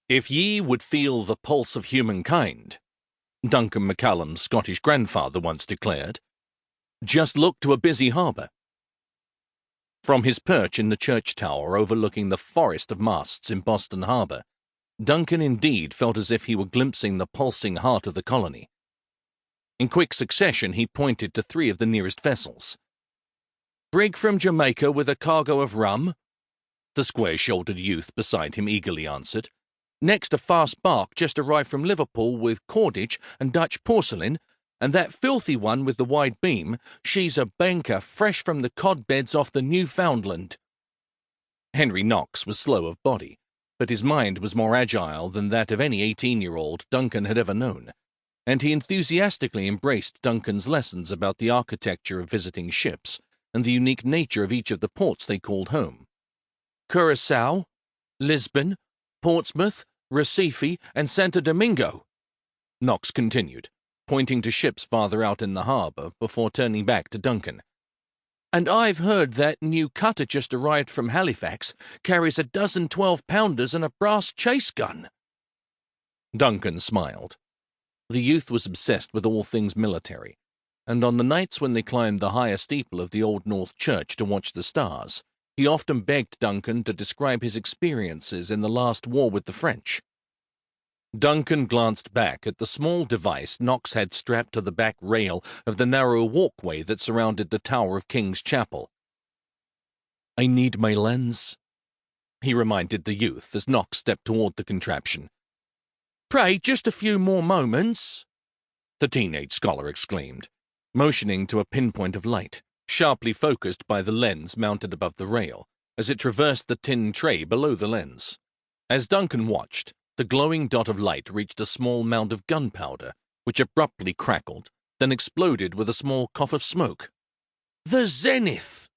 If ye would feel the pulse of humankind, Duncan McCallum's Scottish grandfather once declared, just look to a busy harbour. From his perch in the church tower overlooking the forest of masts in Boston Harbour, Duncan indeed felt as if he were glimpsing the pulsing heart of the colony. In quick succession he pointed to 3 of the nearest vessels. "Brig from Jamaica with a cargo of rum," the square-shouldered youth beside him eagerly answered. "Next a fast bark just arrived from Liverpool with cordage and Dutch porcelain, and that filthy one with the wide beam, she's a banker fresh from the cod beds off the Newfoundland." Henry Knox was slow of body, but his mind was more agile than that of any 18-year-old Duncan had ever known, and he enthusiastically embraced Duncan's lessons about the architecture of visiting ships and the unique nature of each of the ports they called home. "Curaçao, Lisbon, Portsmouth, Recife, and Santo Domingo," Knox continued, pointing to ships farther out in the harbour before turning back to Duncan. "And I've heard that new cutter just arrived from Halifax carries a dozen 12-pounders and a brass chase gun." Duncan smiled. The youth was obsessed with all things military, and on the nights when they climbed the higher steeple of the Old North Church to watch the stars, he often begged Duncan to describe his experiences in the last war with the French. Duncan glanced back at the small device Knox had strapped to the back rail of the narrow walkway that surrounded the tower of King's Chapel. "I need my lens," he reminded the youth as Knox stepped toward the contraption. "Pray, just a few more moments," the teenage scholar exclaimed, motioning to a pinpoint of light, sharply focused by the lens mounted above the rail, as it traversed the tin tray below the lens. As Duncan watched, the glowing dot of light reached a small mound of gunpowder, which abruptly crackled, then exploded with a small cough of smoke. "The zenith!"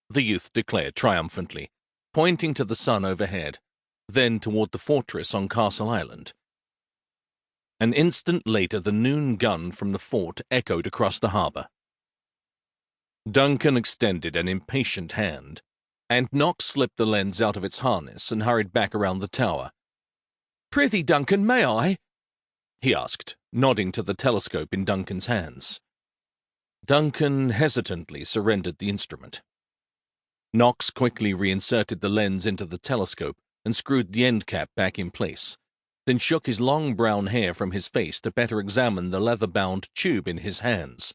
the youth declared triumphantly, pointing to the sun overhead, then toward the fortress on Castle Island. An instant later the noon gun from the fort echoed across the harbour. Duncan extended an impatient hand, and Knox slipped the lens out of its harness and hurried back around the tower. "Prithee, Duncan, may I?" he asked, nodding to the telescope in Duncan's hands. Duncan hesitantly surrendered the instrument. Knox quickly reinserted the lens into the telescope and screwed the end cap back in place, then shook his long brown hair from his face to better examine the leather-bound tube in his hands,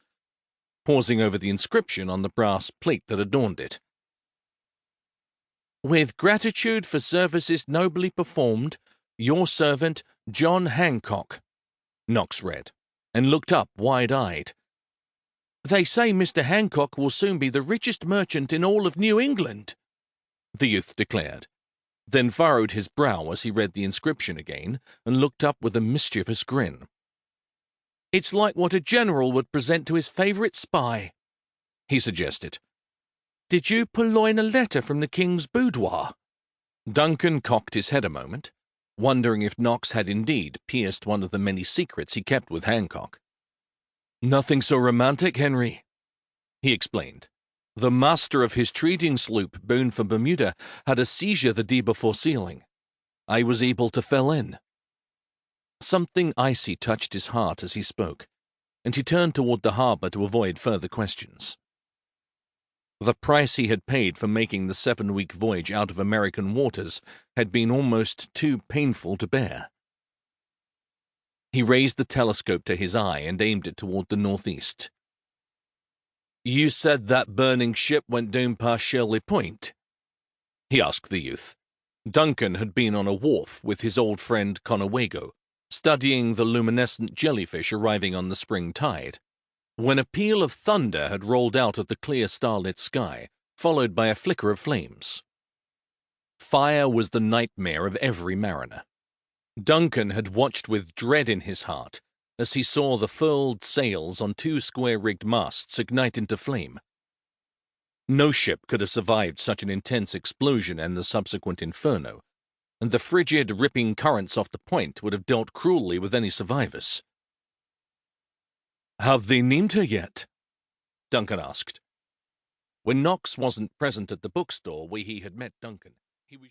pausing over the inscription on the brass plate that adorned it. "With gratitude for services nobly performed, your servant, John Hancock," Knox read, and looked up wide-eyed. "They say Mr. Hancock will soon be the richest merchant in all of New England," the youth declared, then furrowed his brow as he read the inscription again and looked up with a mischievous grin. "It's like what a general would present to his favourite spy," he suggested. "Did you purloin a letter from the king's boudoir?" Duncan cocked his head a moment, wondering if Knox had indeed pierced one of the many secrets he kept with Hancock. "Nothing so romantic, Henry," he explained. "The master of his trading sloop bound for Bermuda had a seizure the day before sailing. I was able to fill in." Something icy touched his heart as he spoke, and he turned toward the harbour to avoid further questions. The price he had paid for making the 7-week voyage out of American waters had been almost too painful to bear. He raised the telescope to his eye and aimed it toward the northeast. "You said that burning ship went down past Shirley Point?" he asked the youth. Duncan had been on a wharf with his old friend Conewago, studying the luminescent jellyfish arriving on the spring tide, when a peal of thunder had rolled out of the clear starlit sky, followed by a flicker of flames. Fire was the nightmare of every mariner. Duncan had watched with dread in his heart as he saw the furled sails on 2 square-rigged masts ignite into flame. No ship could have survived such an intense explosion and the subsequent inferno, and the frigid, ripping currents off the point would have dealt cruelly with any survivors. "Have they named her yet?" Duncan asked. When Knox wasn't present at the bookstore where he had met Duncan, he was